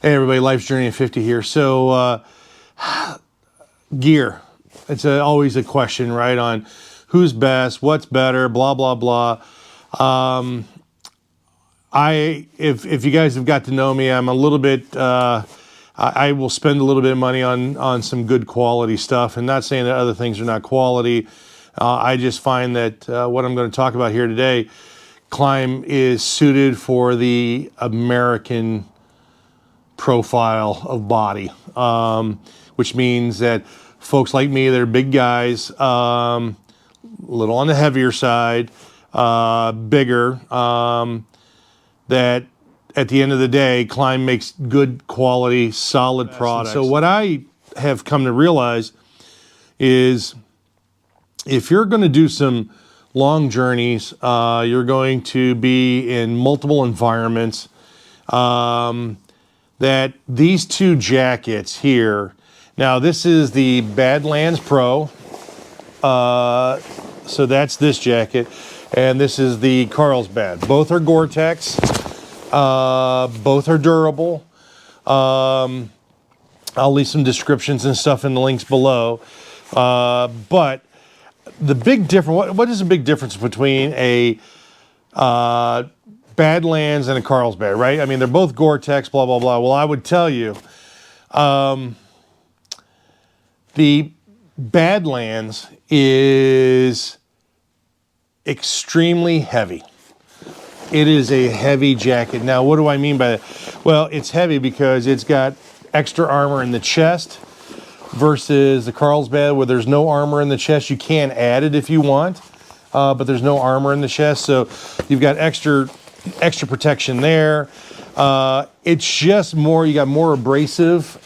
Hey everybody, Life's Journey at 50 here. So gear, it's always a question, right, on who's best, what's better, blah, blah, blah. If you guys have got to know me, I'm a little bit, I will spend a little bit of money on some good quality stuff, and not saying that other things are not quality. I just find that what I'm going to talk about here today, Klim is suited for the American profile of body, which means that folks like me, they're big guys, a little on the heavier side, bigger, that at the end of the day, Klim makes good quality, solid products. So what I have come to realize is if you're going to do some long journeys, you're going to be in multiple environments, that these two jackets here, now this is the Badlands Pro, so that's this jacket, and this is the Carlsbad. Both are Gore-Tex, both are durable. I'll leave some descriptions and stuff in the links below, but the big difference, what is the big difference between a Badlands and a Carlsbad, right? I mean, they're both Gore-Tex, blah, blah, blah. Well, I would tell you, the Badlands is extremely heavy. It is a heavy jacket. Now, what do I mean by that? Well, it's heavy because it's got extra armor in the chest versus the Carlsbad where there's no armor in the chest. You can add it if you want, but there's no armor in the chest. So you've got extra protection there. It's just more, you got more abrasive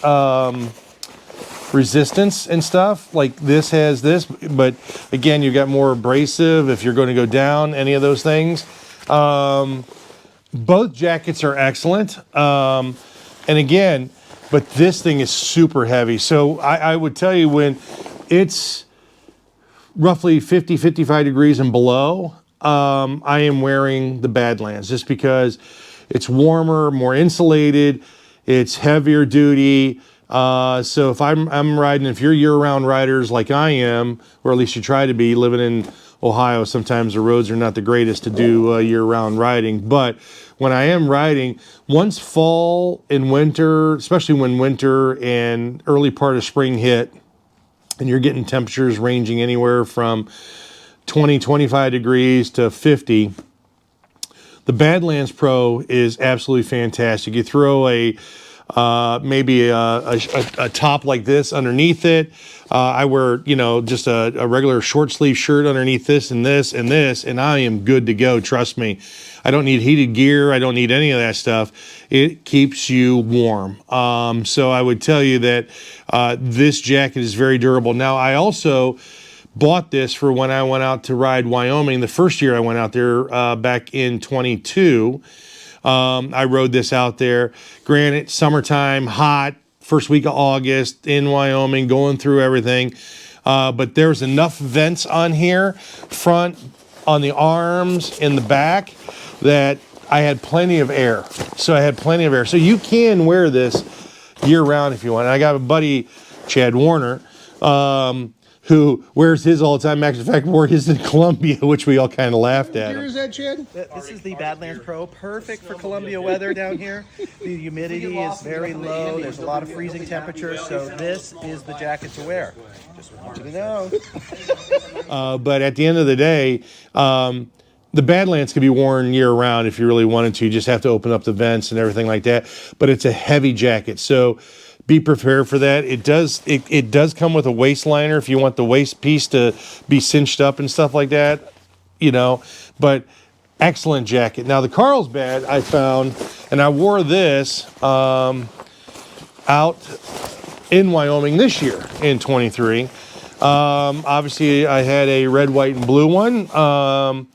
resistance and stuff. Like this has this, but again, you got more abrasive if you're going to go down, any of those things. Both jackets are excellent. And again, but this thing is super heavy. So I would tell you when it's roughly 50, 55 degrees and below, I am wearing the Badlands just because it's warmer, more insulated, it's heavier duty. So if I'm riding, if you're year-round riders like I am, or at least you try to be, living in Ohio, sometimes the roads are not the greatest to do year-round riding. But when I am riding, once fall and winter, especially when winter and early part of spring hit, and you're getting temperatures ranging anywhere from 20, 25 degrees to 50, the Badlands Pro is absolutely fantastic. You throw a maybe a top like this underneath it. I wear, just a regular short sleeve shirt underneath this and this and this, and I am good to go. Trust me. I don't need heated gear. I don't need any of that stuff. It keeps you warm. So I would tell you that this jacket is very durable. Now, I also bought this for when I went out to ride Wyoming. The first year I went out there back in 22. I rode this out there. Granted, summertime, hot, first week of August in Wyoming, going through everything. But there's enough vents on here, front, on the arms, in the back, that I had plenty of air. So you can wear this year round if you want. And I got a buddy, Chad Warner, who wears his all the time. Matter of fact, wore his in Columbia, which we all kind of laughed at. Here is that, Chad? This is the Badlands Pro, perfect for Columbia weather down here. The humidity is very low. There's a lot of freezing temperatures, so this is the jacket to wear. Just want you to know. But at the end of the day, the Badlands can be worn year-round if you really wanted to. You just have to open up the vents and everything like that. But it's a heavy jacket, so be prepared for that. It does come with a waist liner if you want the waist piece to be cinched up and stuff like that, But excellent jacket. Now, the Carlsbad I found, and I wore this out in Wyoming this year in 23. Obviously, I had a red, white, and blue one.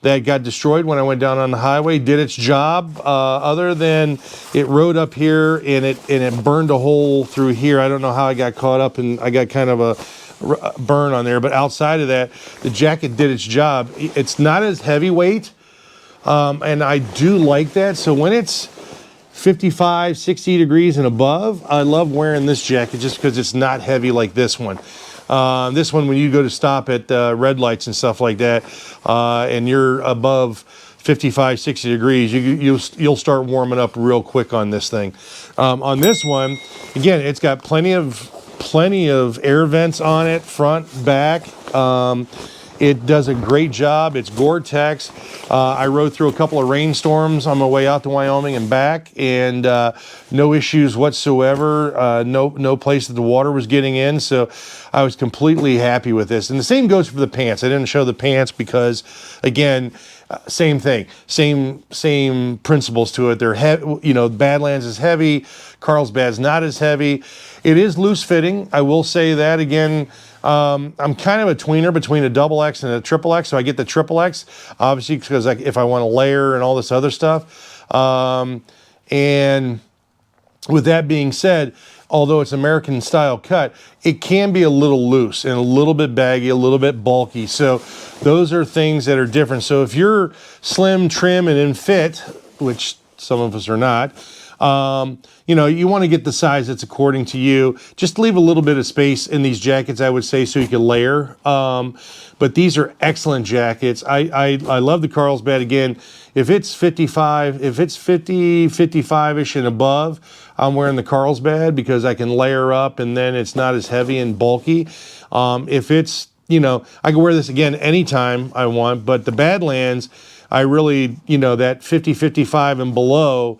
That got destroyed when I went down on the highway. Did its job, other than it rode up here and it burned a hole through here. I don't know how I got caught up, and I got kind of a burn on there. But outside of that, the jacket did its job. It's not as heavyweight, and I do like that. So when it's 55, 60 degrees and above, I love wearing this jacket just because it's not heavy like this one. This one, when you go to stop at red lights and stuff like that, and you're above 55, 60 degrees, you'll start warming up real quick on this thing. On this one, again, it's got plenty of air vents on it, front, back. It does a great job. It's Gore-Tex. I rode through a couple of rainstorms on my way out to Wyoming and back, and no issues whatsoever. No place that the water was getting in, so I was completely happy with this. And the same goes for the pants. I didn't show the pants because, again, same thing, same principles to it. They're heavy. You know, Badlands is heavy. Carlsbad's not as heavy. It is loose fitting. I will say that again. I'm kind of a tweener between a XX and a XXX, so I get the XXX, obviously, because if I want to layer and all this other stuff. And with that being said, although it's American style cut, it can be a little loose and a little bit baggy, a little bit bulky. So those are things that are different. So if you're slim, trim, and in fit, which some of us are not, you know, you want to get the size that's according to you. Just leave a little bit of space in these jackets, I would say, so you can layer. But these are excellent jackets. I love the Carlsbad. Again, if it's 55, if it's 50, 55-ish and above, I'm wearing the Carlsbad because I can layer up and then it's not as heavy and bulky. If it's, you know, I can wear this again anytime I want, but the Badlands, I really, you know, that 50, 55 and below,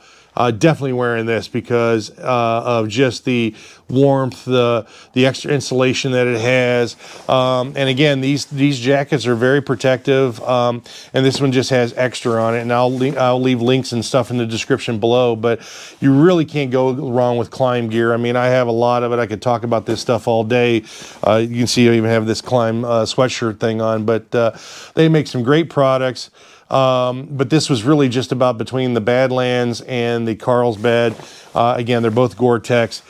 definitely wearing this because of just the warmth, the extra insulation that it has. And again, these jackets are very protective. And this one just has extra on it. And I'll leave links and stuff in the description below. But you really can't go wrong with Klim gear. I mean, I have a lot of it. I could talk about this stuff all day. You can see I even have this Klim sweatshirt thing on. But they make some great products. But this was really just about between the Badlands and the Carlsbad. Again, they're both Gore-Tex.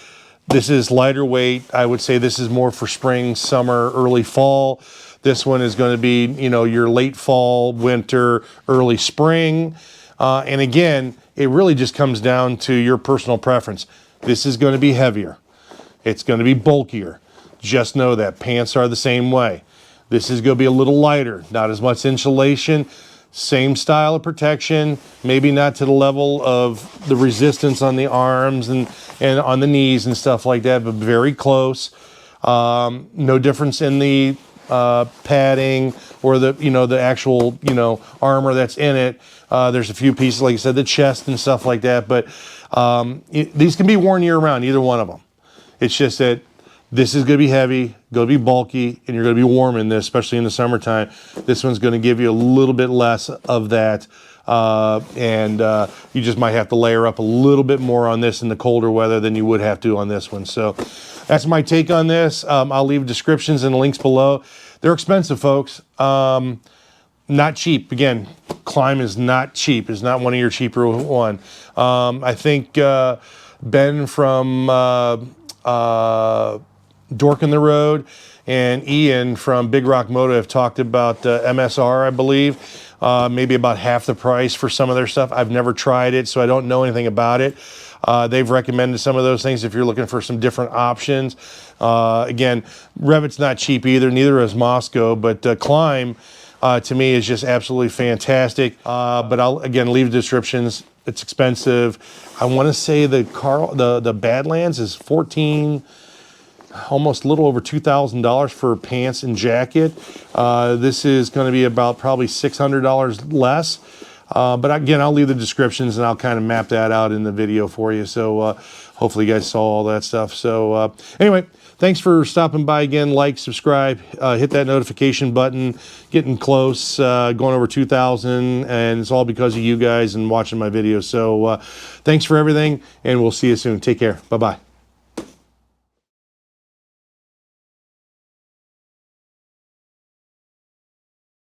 This is lighter weight. I would say this is more for spring, summer, early fall. This one is going to be, you know, your late fall, winter, early spring. And again, it really just comes down to your personal preference. This is going to be heavier. It's going to be bulkier. Just know that. Pants are the same way. This is going to be a little lighter, not as much insulation. Same style of protection, maybe not to the level of the resistance on the arms and on the knees and stuff like that, but very close. No difference in the padding or the, you know, the actual, you know, armor that's in it. There's a few pieces, like I said, the chest and stuff like that, but these can be worn year round, either one of them. It's just that this is going to be heavy, going to be bulky, and you're going to be warm in this, especially in the summertime. This one's going to give you a little bit less of that, and you just might have to layer up a little bit more on this in the colder weather than you would have to on this one. So that's my take on this. I'll leave descriptions and links below. They're expensive, folks. Not cheap. Again, Klim is not cheap. It's not one of your cheaper one. I think Ben from Dork in the Road and Ian from Big Rock Moto have talked about MSR, I believe, maybe about half the price for some of their stuff. I've never tried it, so I don't know anything about it. They've recommended some of those things if you're looking for some different options. Again, Revit's not cheap either, neither is Moscow, but Klim to me is just absolutely fantastic. But I'll, again, leave descriptions. It's expensive. I want to say the Badlands is almost a little over $2,000 for pants and jacket. This is going to be about probably $600 less. But again, I'll leave the descriptions and I'll kind of map that out in the video for you. So hopefully you guys saw all that stuff. So anyway, thanks for stopping by again. Like, subscribe, hit that notification button. Getting close, going over 2,000, and it's all because of you guys and watching my videos. So thanks for everything, and we'll see you soon. Take care. Bye-bye.